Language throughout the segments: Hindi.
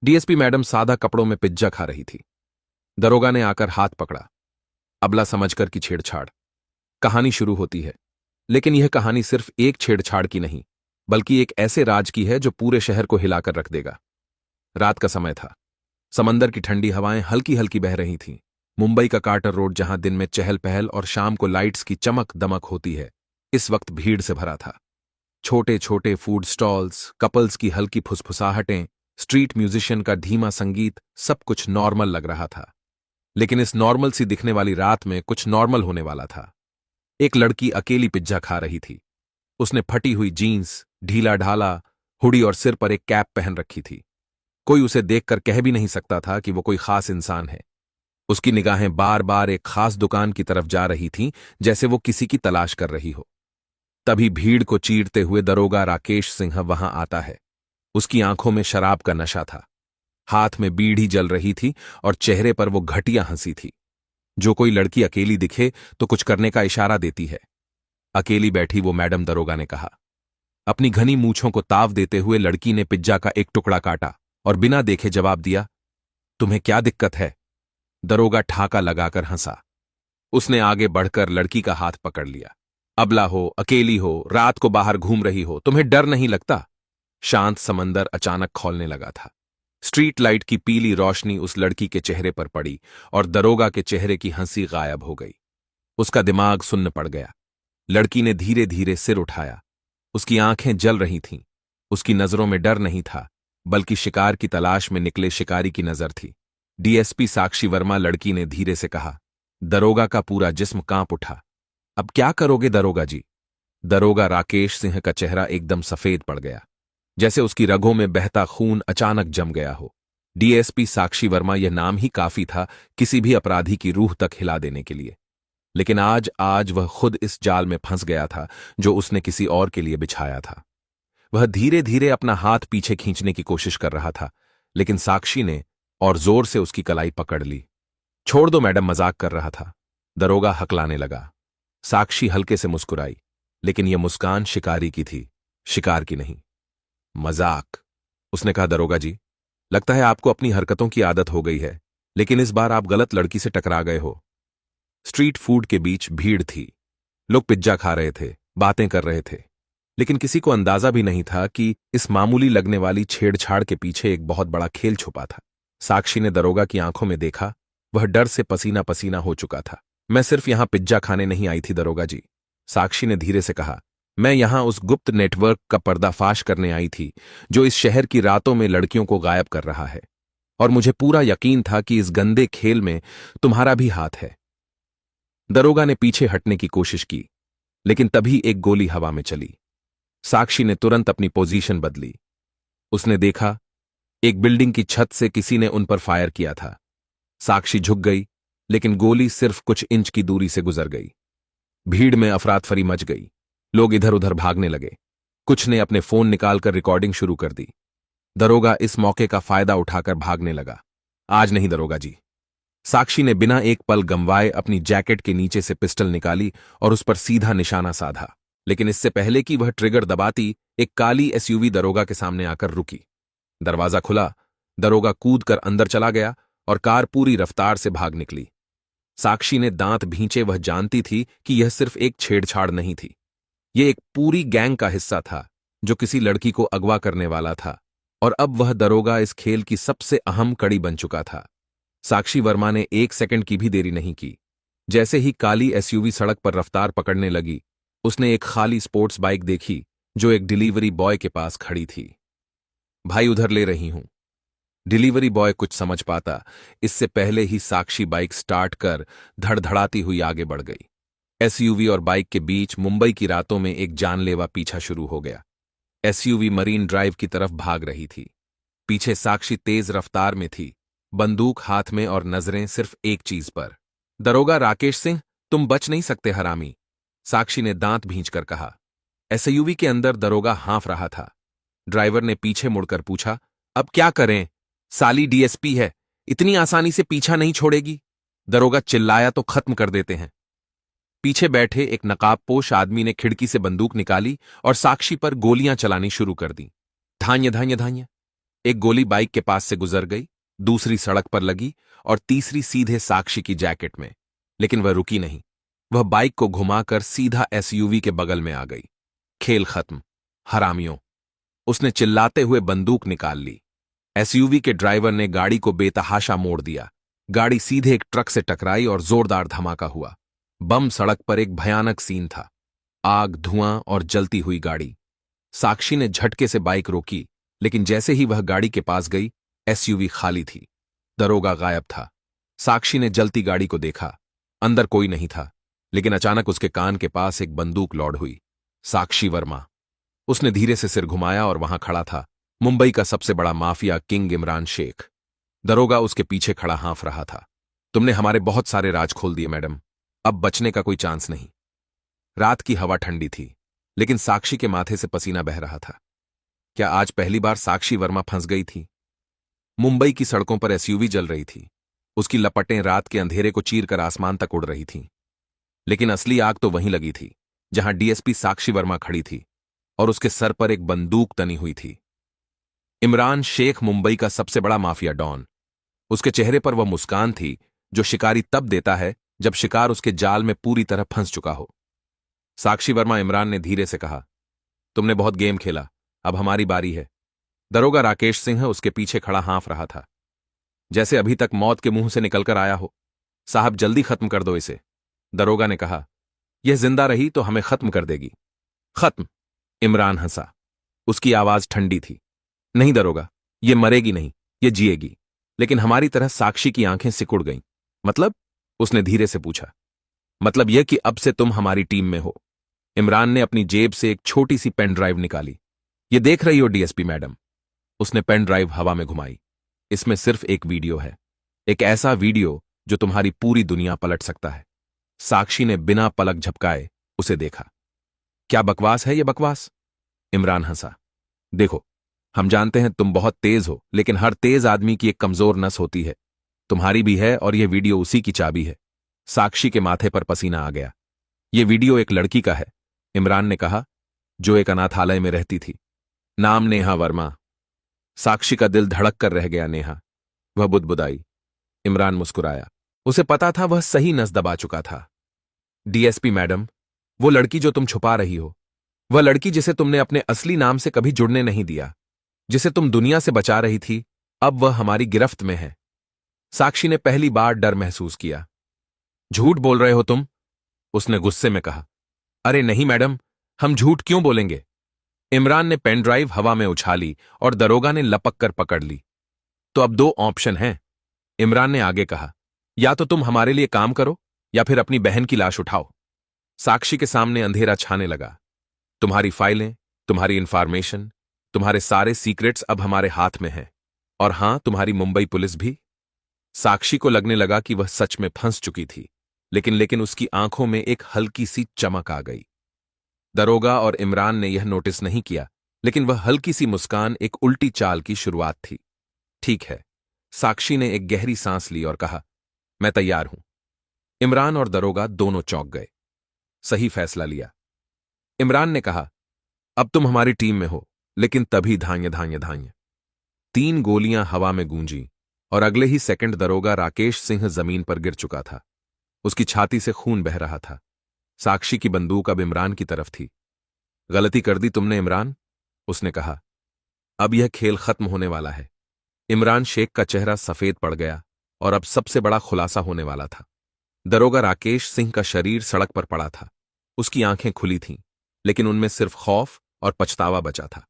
डीएसपी मैडम सादा कपड़ों में पिज्जा खा रही थी। दरोगा ने आकर हाथ पकड़ा, अबला समझकर की छेड़छाड़। कहानी शुरू होती है, लेकिन यह कहानी सिर्फ एक छेड़छाड़ की नहीं, बल्कि एक ऐसे राज की है जो पूरे शहर को हिलाकर रख देगा। रात का समय था। समंदर की ठंडी हवाएं हल्की हल्की बह रही थीं। मुंबई का कार्टर रोड, जहां दिन में चहल पहल और शाम को लाइट्स की चमक दमक होती है, इस वक्त भीड़ से भरा था। छोटे छोटे फूड स्टॉल्स, कपल्स की हल्की फुसफुसाहटें, स्ट्रीट म्यूजिशियन का धीमा संगीत, सब कुछ नॉर्मल लग रहा था। लेकिन इस नॉर्मल सी दिखने वाली रात में कुछ नॉर्मल होने वाला था। एक लड़की अकेली पिज्जा खा रही थी। उसने फटी हुई जीन्स, ढीला ढाला हुडी और सिर पर एक कैप पहन रखी थी। कोई उसे देखकर कह भी नहीं सकता था कि वो कोई खास इंसान है। उसकी निगाहें बार बार एक खास दुकान की तरफ जा रही थीं, जैसे वो किसी की तलाश कर रही हो। तभी भीड़ को चीरते हुए दरोगा राकेश सिंह वहां आता है। उसकी आंखों में शराब का नशा था, हाथ में बीड़ी जल रही थी और चेहरे पर वो घटिया हंसी थी। जो कोई लड़की अकेली दिखे तो कुछ करने का इशारा देती है। अकेली बैठी वो मैडम, दरोगा ने कहा। अपनी घनी मूंछों को ताव देते हुए लड़की ने पिज्जा का एक टुकड़ा काटा और बिना देखे जवाब दिया, तुम्हें क्या दिक्कत है? दरोगा ठाका लगाकर हंसा। उसने आगे बढ़कर लड़की का हाथ पकड़ लिया। अबला हो, अकेली हो, रात को बाहर घूम रही हो, तुम्हें डर नहीं लगता? शांत समंदर अचानक खौलने लगा था। स्ट्रीट लाइट की पीली रोशनी उस लड़की के चेहरे पर पड़ी और दरोगा के चेहरे की हंसी गायब हो गई। उसका दिमाग सुन्न पड़ गया। लड़की ने धीरे धीरे सिर उठाया। उसकी आंखें जल रही थीं। उसकी नजरों में डर नहीं था, बल्कि शिकार की तलाश में निकले शिकारी की नजर थी। डीएसपी साक्षी वर्मा, लड़की ने धीरे से कहा। दरोगा का पूरा जिस्म कांप उठा। अब क्या करोगे दरोगा जी? दरोगा राकेश सिंह का चेहरा एकदम सफेद पड़ गया, जैसे उसकी रगों में बहता खून अचानक जम गया हो। डीएसपी साक्षी वर्मा, यह नाम ही काफी था किसी भी अपराधी की रूह तक हिला देने के लिए। लेकिन आज आज वह खुद इस जाल में फंस गया था जो उसने किसी और के लिए बिछाया था। वह धीरे धीरे अपना हाथ पीछे खींचने की कोशिश कर रहा था, लेकिन साक्षी ने और जोर से उसकी कलाई पकड़ ली। छोड़ दो मैडम, मजाक कर रहा था। दरोगा हकलाने लगा। साक्षी हल्के से मुस्कुराई, लेकिन यह मुस्कान शिकारी की थी, शिकार की नहीं। मजाक, उसने कहा। दरोगा जी, लगता है आपको अपनी हरकतों की आदत हो गई है, लेकिन इस बार आप गलत लड़की से टकरा गए हो। स्ट्रीट फूड के बीच भीड़ थी। लोग पिज्जा खा रहे थे, बातें कर रहे थे, लेकिन किसी को अंदाजा भी नहीं था कि इस मामूली लगने वाली छेड़छाड़ के पीछे एक बहुत बड़ा खेल छुपा था। साक्षी ने दरोगा की आंखों में देखा। वह डर से पसीना पसीना हो चुका था। मैं सिर्फ यहां पिज्जा खाने नहीं आई थी दरोगा जी, साक्षी ने धीरे से कहा। मैं यहां उस गुप्त नेटवर्क का पर्दाफाश करने आई थी जो इस शहर की रातों में लड़कियों को गायब कर रहा है, और मुझे पूरा यकीन था कि इस गंदे खेल में तुम्हारा भी हाथ है। दरोगा ने पीछे हटने की कोशिश की, लेकिन तभी एक गोली हवा में चली। साक्षी ने तुरंत अपनी पोजीशन बदली। उसने देखा, एक बिल्डिंग की छत से किसी ने उन पर फायर किया था। साक्षी झुक गई, लेकिन गोली सिर्फ कुछ इंच की दूरी से गुजर गई। भीड़ में अफरातफरी मच गई। लोग इधर उधर भागने लगे। कुछ ने अपने फोन निकालकर रिकॉर्डिंग शुरू कर दी। दरोगा इस मौके का फायदा उठाकर भागने लगा। आज नहीं दरोगा जी। साक्षी ने बिना एक पल गंवाए अपनी जैकेट के नीचे से पिस्टल निकाली और उस पर सीधा निशाना साधा। लेकिन इससे पहले कि वह ट्रिगर दबाती, एक काली एसयूवी दरोगा के सामने आकर रुकी। दरवाजा खुला। दरोगा कूदकर अंदर चला गया और कार पूरी रफ्तार से भाग निकली। साक्षी ने दांत भींचे। वह जानती थी कि यह सिर्फ एक छेड़छाड़ नहीं थी, यह एक पूरी गैंग का हिस्सा था जो किसी लड़की को अगवा करने वाला था, और अब वह दरोगा इस खेल की सबसे अहम कड़ी बन चुका था। साक्षी वर्मा ने एक सेकंड की भी देरी नहीं की। जैसे ही काली एसयूवी सड़क पर रफ्तार पकड़ने लगी, उसने एक खाली स्पोर्ट्स बाइक देखी जो एक डिलीवरी बॉय के पास खड़ी थी। भाई, उधर ले रही हूं। डिलीवरी बॉय कुछ समझ पाता इससे पहले ही साक्षी बाइक स्टार्ट कर धड़धड़ाती हुई आगे बढ़ गई। एसयूवी और बाइक के बीच मुंबई की रातों में एक जानलेवा पीछा शुरू हो गया। एसयूवी मरीन ड्राइव की तरफ भाग रही थी। पीछे साक्षी तेज रफ्तार में थी, बंदूक हाथ में और नजरें सिर्फ एक चीज पर। दरोगा राकेश सिंह, तुम बच नहीं सकते हरामी, साक्षी ने दांत भींचकर कहा। एसयूवी के अंदर दरोगा हाँफ रहा था। ड्राइवर ने पीछे मुड़कर पूछा, अब क्या करें? साली डीएसपी है, इतनी आसानी से पीछा नहीं छोड़ेगी। दरोगा चिल्लाया, तो खत्म कर देते हैं। पीछे बैठे एक नकाबपोश आदमी ने खिड़की से बंदूक निकाली और साक्षी पर गोलियां चलानी शुरू कर दी। धान्य धान्य धान्य। एक गोली बाइक के पास से गुजर गई, दूसरी सड़क पर लगी और तीसरी सीधे साक्षी की जैकेट में। लेकिन वह रुकी नहीं। वह बाइक को घुमाकर सीधा एसयूवी के बगल में आ गई। खेल खत्म, हरामियों, उसने चिल्लाते हुए बंदूक निकाल ली। एसयूवी के ड्राइवर ने गाड़ी को बेतहाशा मोड़ दिया। गाड़ी सीधे एक ट्रक से टकराई और जोरदार धमाका हुआ। बम सड़क पर एक भयानक सीन था। आग, धुआं और जलती हुई गाड़ी। साक्षी ने झटके से बाइक रोकी, लेकिन जैसे ही वह गाड़ी के पास गई, एसयूवी खाली थी। दरोगा गायब था। साक्षी ने जलती गाड़ी को देखा। अंदर कोई नहीं था, लेकिन अचानक उसके कान के पास एक बंदूक लौड़ हुई। साक्षी वर्मा। उसने धीरे से सिर घुमाया और वहां खड़ा था मुंबई का सबसे बड़ा माफिया किंग इमरान शेख। दरोगा उसके पीछे खड़ा हाँफ रहा था। तुमने हमारे बहुत सारे राज खोल दिए मैडम, अब बचने का कोई चांस नहीं। रात की हवा ठंडी थी, लेकिन साक्षी के माथे से पसीना बह रहा था। क्या आज पहली बार साक्षी वर्मा फंस गई थी? मुंबई की सड़कों पर एसयूवी जल रही थी। उसकी लपटें रात के अंधेरे को चीरकर आसमान तक उड़ रही थीं। लेकिन असली आग तो वहीं लगी थी, जहां डीएसपी साक्षी वर्मा खड़ी थी और उसके सर पर एक बंदूक तनी हुई थी। इमरान शेख, मुंबई का सबसे बड़ा माफिया डॉन। उसके चेहरे पर वह मुस्कान थी जो शिकारी तब देता है जब शिकार उसके जाल में पूरी तरह फंस चुका हो। साक्षी वर्मा, इमरान ने धीरे से कहा, तुमने बहुत गेम खेला, अब हमारी बारी है। दरोगा राकेश सिंह उसके पीछे खड़ा हाँफ रहा था, जैसे अभी तक मौत के मुंह से निकलकर आया हो। साहब, जल्दी खत्म कर दो इसे। दरोगा ने कहा, यह जिंदा रही तो हमें खत्म कर देगी। खत्म? इमरान हंसा। उसकी आवाज ठंडी थी। नहीं दरोगा, ये मरेगी नहीं, ये जिएगी। लेकिन हमारी तरह साक्षी की आंखें सिकुड़ गईं। मतलब? उसने धीरे से पूछा। मतलब यह कि अब से तुम हमारी टीम में हो। इमरान ने अपनी जेब से एक छोटी सी पेन ड्राइव निकाली। ये देख रही हो डीएसपी मैडम? उसने पेन ड्राइव हवा में घुमाई। इसमें सिर्फ एक वीडियो है, एक ऐसा वीडियो जो तुम्हारी पूरी दुनिया पलट सकता है। साक्षी ने बिना पलक झपकाए उसे देखा। क्या बकवास है ये बकवास? इमरान हंसा। देखो, हम जानते हैं तुम बहुत तेज हो, लेकिन हर तेज आदमी की एक कमजोर नस होती है। तुम्हारी भी है, और यह वीडियो उसी की चाबी है। साक्षी के माथे पर पसीना आ गया। यह वीडियो एक लड़की का है, इमरान ने कहा, जो एक अनाथालय में रहती थी। नाम नेहा वर्मा। साक्षी का दिल धड़क कर रह गया। नेहा? वह बुदबुदाई। इमरान मुस्कुराया। उसे पता था वह सही नस दबा चुका था। डीएसपी मैडम, वो लड़की जो तुम छुपा रही हो, वह लड़की जिसे तुमने अपने असली नाम से कभी जुड़ने नहीं दिया, जिसे तुम दुनिया से बचा रही थी, अब वह हमारी गिरफ्त में है। साक्षी ने पहली बार डर महसूस किया। झूठ बोल रहे हो तुम? उसने गुस्से में कहा। अरे नहीं मैडम, हम झूठ क्यों बोलेंगे? इमरान ने पेन ड्राइव हवा में उछाली और दरोगा ने लपक कर पकड़ ली। तो अब दो ऑप्शन हैं, इमरान ने आगे कहा। या तो तुम हमारे लिए काम करो, या फिर अपनी बहन की लाश उठाओ। साक्षी के सामने अंधेरा छाने लगा। तुम्हारी फाइलें, तुम्हारी इंफॉर्मेशन, तुम्हारे सारे सीक्रेट्स अब हमारे हाथ में हैं। और हां, तुम्हारी मुंबई पुलिस भी। साक्षी को लगने लगा कि वह सच में फंस चुकी थी, लेकिन उसकी आंखों में एक हल्की सी चमक आ गई। दरोगा और इमरान ने यह नोटिस नहीं किया, लेकिन वह हल्की सी मुस्कान एक उल्टी चाल की शुरुआत थी। ठीक है। साक्षी ने एक गहरी सांस ली और कहा, मैं तैयार हूं। इमरान और दरोगा दोनों चौंक गए। सही फैसला लिया। इमरान ने कहा, अब तुम हमारी टीम में हो। लेकिन तभी धान्य धान्य धान्य 3 गोलियां हवा में गूंजी और अगले ही सेकंड दरोगा राकेश सिंह जमीन पर गिर चुका था। उसकी छाती से खून बह रहा था। साक्षी की बंदूक अब इमरान की तरफ थी। गलती कर दी तुमने इमरान, उसने कहा। अब यह खेल खत्म होने वाला है। इमरान शेख का चेहरा सफेद पड़ गया और अब सबसे बड़ा खुलासा होने वाला था। दरोगा राकेश सिंह का शरीर सड़क पर पड़ा था। उसकी आंखें खुली थीं, लेकिन उनमें सिर्फ खौफ और पछतावा बचा था।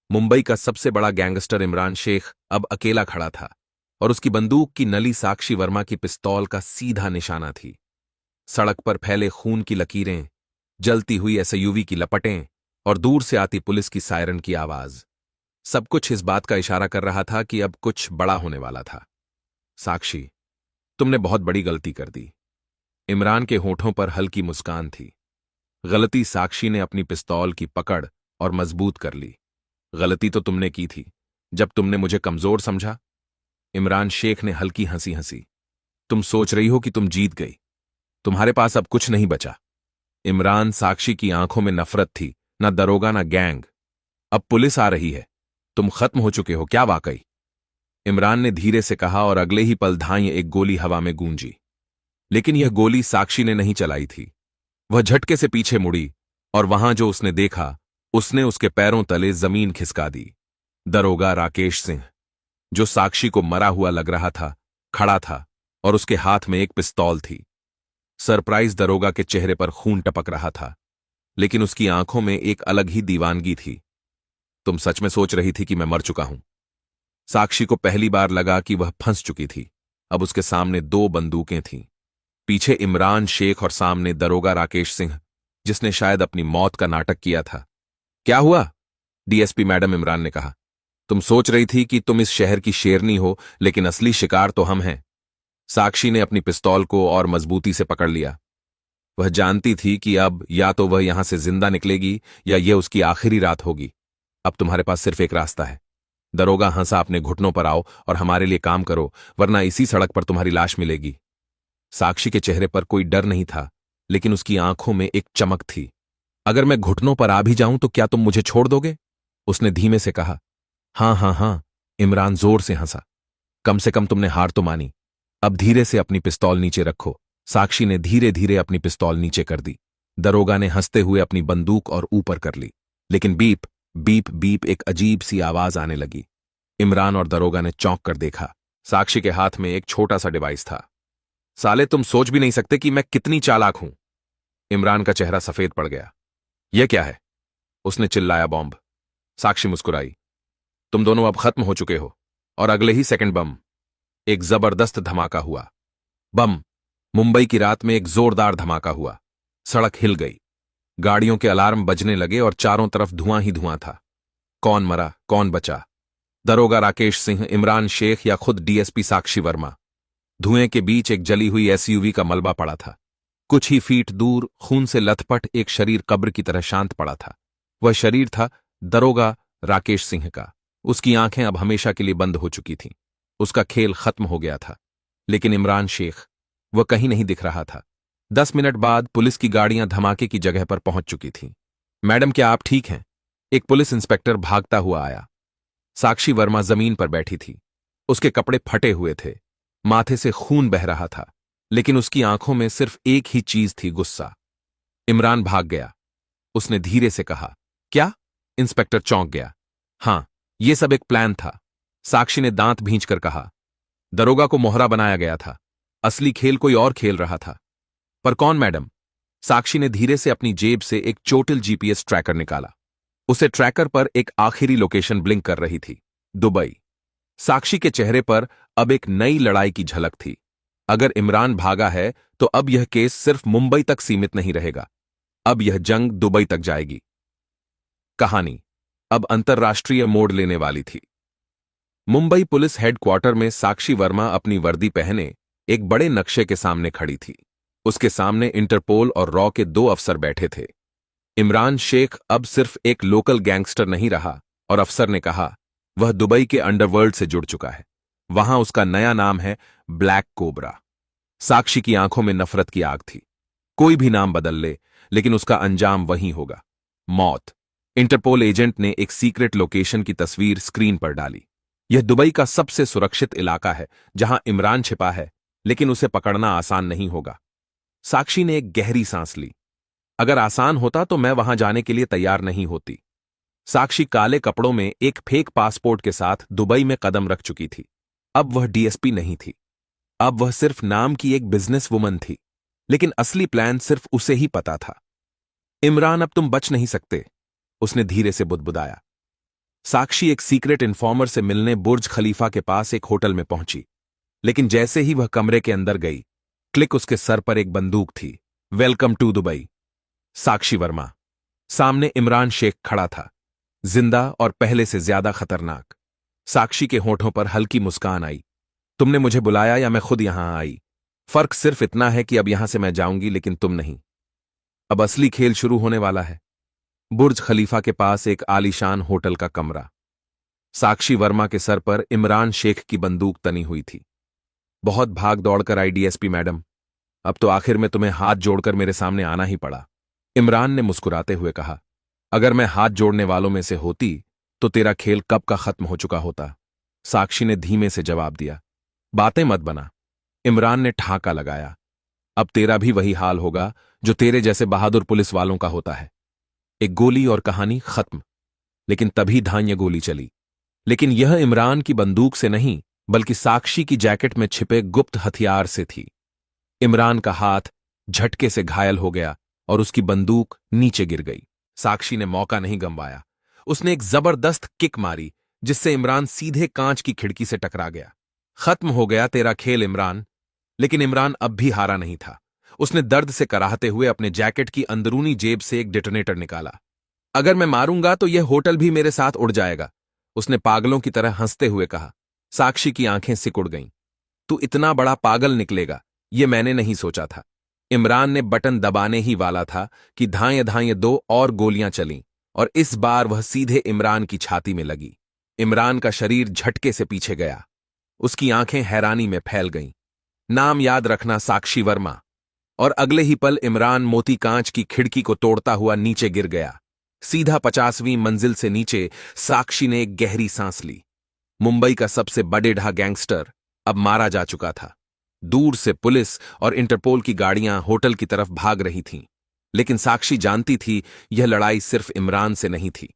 मुंबई का सबसे बड़ा गैंगस्टर इमरान शेख अब अकेला खड़ा था और उसकी बंदूक की नली साक्षी वर्मा की पिस्तौल का सीधा निशाना थी। सड़क पर फैले खून की लकीरें, जलती हुई एसयूवी की लपटें और दूर से आती पुलिस की सायरन की आवाज, सब कुछ इस बात का इशारा कर रहा था कि अब कुछ बड़ा होने वाला था। साक्षी, तुमने बहुत बड़ी गलती कर दी। इमरान के होठों पर हल्की मुस्कान थी। गलती? साक्षी ने अपनी पिस्तौल की पकड़ और मजबूत कर ली। गलती तो तुमने की थी जब तुमने मुझे कमजोर समझा। इमरान शेख ने हल्की हंसी हंसी। तुम सोच रही हो कि तुम जीत गई, तुम्हारे पास अब कुछ नहीं बचा। इमरान, साक्षी की आंखों में नफरत थी, ना दरोगा ना गैंग। अब पुलिस आ रही है। तुम खत्म हो चुके हो क्या वाकई? इमरान ने धीरे से कहा और अगले ही पल धांय एक गोली हवा में गूंजी। लेकिन यह गोली साक्षी ने नहीं चलाई थी। वह झटके से पीछे मुड़ी और वहां जो उसने देखा, उसने उसके पैरों तले जमीन खिसका दी। दरोगा राकेश सिंह, जो साक्षी को मरा हुआ लग रहा था, खड़ा था और उसके हाथ में एक पिस्तौल थी। सरप्राइज दरोगा के चेहरे पर खून टपक रहा था, लेकिन उसकी आंखों में एक अलग ही दीवानगी थी। तुम सच में सोच रही थी कि मैं मर चुका हूं? साक्षी को पहली बार लगा कि वह फंस चुकी थी। अब उसके सामने दो बंदूकें थीं, पीछे इमरान शेख और सामने दरोगा राकेश सिंह, जिसने शायद अपनी मौत का नाटक किया था। क्या हुआ? डीएसपी मैडम, इमरान ने कहा। तुम सोच रही थी कि तुम इस शहर की शेरनी हो, लेकिन असली शिकार तो हम हैं। साक्षी ने अपनी पिस्तौल को और मजबूती से पकड़ लिया। वह जानती थी कि अब या तो वह यहां से जिंदा निकलेगी या यह उसकी आखिरी रात होगी। अब तुम्हारे पास सिर्फ एक रास्ता है। दरोगा हंसा, अपने घुटनों पर आओ और हमारे लिए काम करो, वरना इसी सड़क पर तुम्हारी लाश मिलेगी। साक्षी के चेहरे पर कोई डर नहीं था, लेकिन उसकी आंखों में एक चमक थी। अगर मैं घुटनों पर आ भी जाऊं तो क्या तुम मुझे छोड़ दोगे? उसने धीमे से कहा। हां हां हां, इमरान जोर से हंसा। कम से कम तुमने हार तो मानी। अब धीरे से अपनी पिस्तौल नीचे रखो। साक्षी ने धीरे धीरे अपनी पिस्तौल नीचे कर दी। दरोगा ने हंसते हुए अपनी बंदूक और ऊपर कर ली, लेकिन बीप बीप बीप एक अजीब सी आवाज आने लगी। इमरान और दरोगा ने चौंक कर देखा। साक्षी के हाथ में एक छोटा सा डिवाइस था। साले, तुम सोच भी नहीं सकते कि मैं कितनी चालाक हूं। इमरान का चेहरा सफेद पड़ गया। यह क्या है? उसने चिल्लाया। बॉम्ब। साक्षी मुस्कुराई। तुम दोनों अब खत्म हो चुके हो। और अगले ही सेकंड बम। एक जबरदस्त धमाका हुआ। बम। मुंबई की रात में एक जोरदार धमाका हुआ। सड़क हिल गई, गाड़ियों के अलार्म बजने लगे और चारों तरफ धुआं ही धुआं था। कौन मरा, कौन बचा? दरोगा राकेश सिंह, इमरान शेख या खुद डीएसपी साक्षी वर्मा? धुएं के बीच एक जली हुई एसयूवी का मलबा पड़ा था। कुछ ही फीट दूर खून से लथपथ एक शरीर कब्र की तरह शांत पड़ा था। वह शरीर था दरोगा राकेश सिंह का। उसकी आंखें अब हमेशा के लिए बंद हो चुकी थीं। उसका खेल खत्म हो गया था। लेकिन इमरान शेख, वह कहीं नहीं दिख रहा था। 10 मिनट बाद पुलिस की गाड़ियां धमाके की जगह पर पहुंच चुकी थीं। मैडम, क्या आप ठीक हैं? एक पुलिस इंस्पेक्टर भागता हुआ आया। साक्षी वर्मा जमीन पर बैठी थी। उसके कपड़े फटे हुए थे, माथे से खून बह रहा था, लेकिन उसकी आंखों में सिर्फ एक ही चीज थी, गुस्सा। इमरान भाग गया। उसने धीरे से कहा। क्या? इंस्पेक्टर चौंक गया। हां, यह सब एक प्लान था। साक्षी ने दांत भींचकर कहा। दरोगा को मोहरा बनाया गया था। असली खेल कोई और खेल रहा था। पर कौन मैडम? साक्षी ने धीरे से अपनी जेब से एक चोटिल जीपीएस ट्रैकर निकाला। उसे ट्रैकर पर एक आखिरी लोकेशन ब्लिंक कर रही थी, दुबई। साक्षी के चेहरे पर अब एक नई लड़ाई की झलक थी। अगर इमरान भागा है तो अब यह केस सिर्फ मुंबई तक सीमित नहीं रहेगा। अब यह जंग दुबई तक जाएगी। कहानी अब अंतर्राष्ट्रीय मोड़ लेने वाली थी। मुंबई पुलिस हेडक्वार्टर में साक्षी वर्मा अपनी वर्दी पहने एक बड़े नक्शे के सामने खड़ी थी। उसके सामने इंटरपोल और रॉ के 2 अफसर बैठे थे। इमरान शेख अब सिर्फ एक लोकल गैंगस्टर नहीं रहा और अफसर ने कहा, वह दुबई के अंडरवर्ल्ड से जुड़ चुका है। वहां उसका नया नाम है ब्लैक कोबरा। साक्षी की आंखों में नफरत की आग थी। कोई भी नाम बदल ले, लेकिन उसका अंजाम वही होगा, मौत। इंटरपोल एजेंट ने एक सीक्रेट लोकेशन की तस्वीर स्क्रीन पर डाली। यह दुबई का सबसे सुरक्षित इलाका है, जहां इमरान छिपा है, लेकिन उसे पकड़ना आसान नहीं होगा। साक्षी ने एक गहरी सांस ली। अगर आसान होता तो मैं वहां जाने के लिए तैयार नहीं होती। साक्षी काले कपड़ों में एक फेक पासपोर्ट के साथ दुबई में कदम रख चुकी थी। अब वह डीएसपी नहीं थी। अब वह सिर्फ नाम की एक बिजनेस वुमन थी, लेकिन असली प्लान सिर्फ उसे ही पता था। इमरान, अब तुम बच नहीं सकते, उसने धीरे से बुदबुदाया। साक्षी एक सीक्रेट इन्फॉर्मर से मिलने बुर्ज खलीफा के पास एक होटल में पहुंची, लेकिन जैसे ही वह कमरे के अंदर गई, क्लिक, उसके सर पर एक बंदूक थी। Welcome to Dubai. Sakshi Verma. सामने इमरान शेख खड़ा था, जिंदा और पहले से ज्यादा खतरनाक। साक्षी के होठों पर हल्की मुस्कान आई। तुमने मुझे बुलाया या मैं खुद यहां आई? फर्क सिर्फ इतना है कि अब यहां से मैं जाऊंगी, लेकिन तुम नहीं। अब असली खेल शुरू होने वाला है। बुर्ज खलीफा के पास एक आलीशान होटल का कमरा। साक्षी वर्मा के सर पर इमरान शेख की बंदूक तनी हुई थी। बहुत भाग दौड़कर आई डीएसपी मैडम। अब तो आखिर में तुम्हें हाथ जोड़कर मेरे सामने आना ही पड़ा। इमरान ने मुस्कुराते हुए कहा, अगर मैं हाथ जोड़ने वालों में से होती तो तेरा खेल कब का खत्म हो चुका होता। साक्षी ने धीमे से जवाब दिया। बातें मत बना। इमरान ने ठहाका लगाया। अब तेरा भी वही हाल होगा जो तेरे जैसे बहादुर पुलिस वालों का होता है। एक गोली और कहानी खत्म। लेकिन तभी धान्य गोली चली। लेकिन यह इमरान की बंदूक से नहीं, बल्कि साक्षी की जैकेट में छिपे गुप्त हथियार से थी। इमरान का हाथ झटके से घायल हो गया और उसकी बंदूक नीचे गिर गई। साक्षी ने मौका नहीं गंवाया। उसने एक जबरदस्त किक मारी जिससे इमरान सीधे कांच की खिड़की से टकरा गया। खत्म हो गया तेरा खेल इमरान। लेकिन इमरान अब भी हारा नहीं था। उसने दर्द से कराहते हुए अपने जैकेट की अंदरूनी जेब से एक डिटोनेटर निकाला। अगर मैं मारूंगा तो यह होटल भी मेरे साथ उड़ जाएगा, उसने पागलों की तरह हंसते हुए कहा। साक्षी की आंखें सिकुड़ गईं। तू इतना बड़ा पागल निकलेगा, यह मैंने नहीं सोचा था। इमरान ने बटन दबाने ही वाला था कि धाएं धाएं दो और गोलियां चलीं और इस बार वह सीधे इमरान की छाती में लगी। इमरान का शरीर झटके से पीछे गया। उसकी आंखें हैरानी में फैल गईं। नाम याद रखना, साक्षी वर्मा। और अगले ही पल इमरान मोती कांच की खिड़की को तोड़ता हुआ नीचे गिर गया। सीधा 50वीं मंजिल से नीचे। साक्षी ने एक गहरी सांस ली। मुंबई का सबसे बड़ेढा गैंगस्टर अब मारा जा चुका था। दूर से पुलिस और इंटरपोल की गाड़ियां होटल की तरफ भाग रही थीं। लेकिन साक्षी जानती थी यह लड़ाई सिर्फ इमरान से नहीं थी।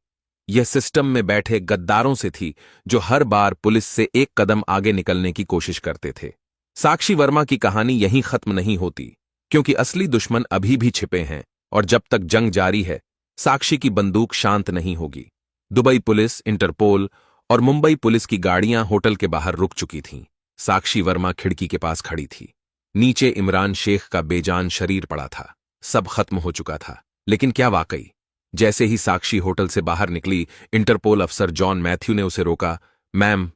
यह सिस्टम में बैठे गद्दारों से थी जो हर बार पुलिस से एक कदम आगे निकलने की कोशिश करते थे। साक्षी वर्मा की कहानी यहीं खत्म नहीं होती, क्योंकि असली दुश्मन अभी भी छिपे हैं और जब तक जंग जारी है, साक्षी की बंदूक शांत नहीं होगी। दुबई पुलिस, इंटरपोल और मुंबई पुलिस की गाड़ियां होटल के बाहर रुक चुकी थीं। साक्षी वर्मा खिड़की के पास खड़ी थी। नीचे इमरान शेख का बेजान शरीर पड़ा था। सब खत्म हो चुका था। लेकिन क्या वाकई? जैसे ही साक्षी होटल से बाहर निकली, इंटरपोल अफसर जॉन मैथ्यू ने उसे रोका। मैम,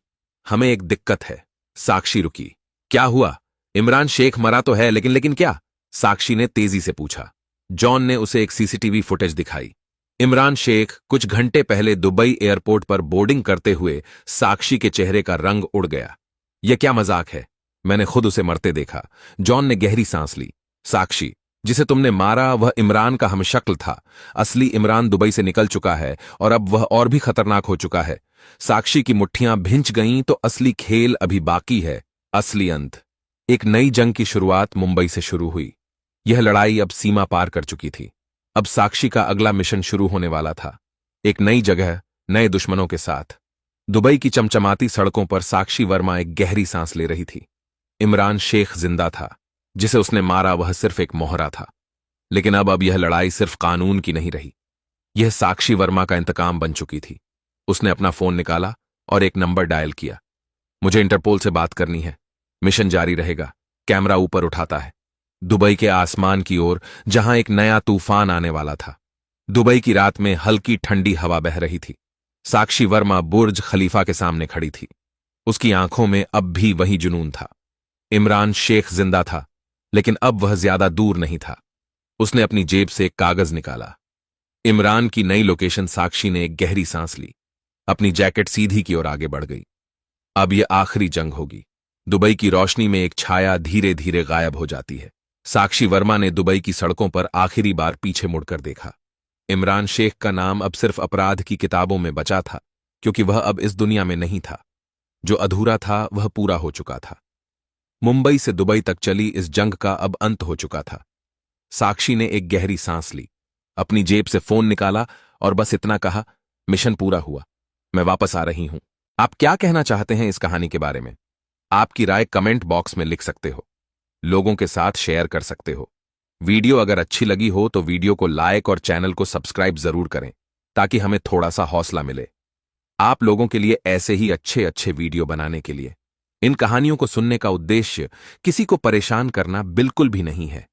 हमें एक दिक्कत है। साक्षी रुकी। क्या हुआ? इमरान शेख मरा तो है, लेकिन क्या? साक्षी ने तेजी से पूछा। जॉन ने उसे एक सीसीटीवी फुटेज दिखाई। इमरान शेख कुछ घंटे पहले दुबई एयरपोर्ट पर बोर्डिंग करते हुए साक्षी के चेहरे का रंग उड़ गया। यह क्या मजाक है? मैंने खुद उसे मरते देखा। जॉन ने गहरी सांस ली। साक्षी, जिसे तुमने मारा वह इमरान का हमशक्ल था। असली इमरान दुबई से निकल चुका है और अब वह और भी खतरनाक हो चुका है। साक्षी की मुट्ठियां भिंच गईं तो असली खेल अभी बाकी है। असली अंत। एक नई जंग की शुरुआत मुंबई से शुरू हुई। यह लड़ाई अब सीमा पार कर चुकी थी। अब साक्षी का अगला मिशन शुरू होने वाला था। एक नई जगह, नए दुश्मनों के साथ। दुबई की चमचमाती सड़कों पर साक्षी वर्मा एक गहरी सांस ले रही थी। इमरान शेख जिंदा था। जिसे उसने मारा वह सिर्फ एक मोहरा था। लेकिन अब यह लड़ाई सिर्फ कानून की नहीं रही। यह साक्षी वर्मा का इंतकाम बन चुकी थी। उसने अपना फोन निकाला और एक नंबर डायल किया। मुझे इंटरपोल से बात करनी है। मिशन जारी रहेगा। कैमरा ऊपर उठाता है दुबई के आसमान की ओर, जहां एक नया तूफान आने वाला था। दुबई की रात में हल्की ठंडी हवा बह रही थी। साक्षी वर्मा बुर्ज खलीफा के सामने खड़ी थी। उसकी आंखों में अब भी वही जुनून था। इमरान शेख जिंदा था, लेकिन अब वह ज्यादा दूर नहीं था। उसने अपनी जेब से एक कागज निकाला। इमरान की नई लोकेशन। साक्षी ने एक गहरी सांस ली। अपनी जैकेट सीधी की ओर आगे बढ़ गई। अब यह आखिरी जंग होगी। दुबई की रोशनी में एक छाया धीरे धीरे गायब हो जाती है। साक्षी वर्मा ने दुबई की सड़कों पर आखिरी बार पीछे मुड़कर देखा। इमरान शेख का नाम अब सिर्फ अपराध की किताबों में बचा था, क्योंकि वह अब इस दुनिया में नहीं था। जो अधूरा था वह पूरा हो चुका था। मुंबई से दुबई तक चली इस जंग का अब अंत हो चुका था। साक्षी ने एक गहरी सांस ली, अपनी जेब से फोन निकाला और बस इतना कहा, मिशन पूरा हुआ, मैं वापस आ रही हूं। आप क्या कहना चाहते हैं इस कहानी के बारे में? आपकी राय कमेंट बॉक्स में लिख सकते हो। लोगों के साथ शेयर कर सकते हो। वीडियो अगर अच्छी लगी हो तो वीडियो को लाइक और चैनल को सब्सक्राइब जरूर करें, ताकि हमें थोड़ा सा हौसला मिले आप लोगों के लिए ऐसे ही अच्छे अच्छे वीडियो बनाने के लिए। इन कहानियों को सुनने का उद्देश्य किसी को परेशान करना बिल्कुल भी नहीं है।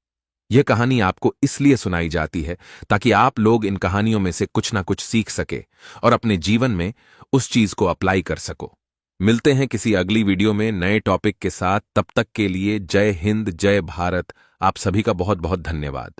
यह कहानी आपको इसलिए सुनाई जाती है ताकि आप लोग इन कहानियों में से कुछ ना कुछ सीख सके और अपने जीवन में उस चीज को अप्लाई कर सको। मिलते हैं किसी अगली वीडियो में नए टॉपिक के साथ। तब तक के लिए जय हिंद, जय भारत। आप सभी का बहुत बहुत धन्यवाद।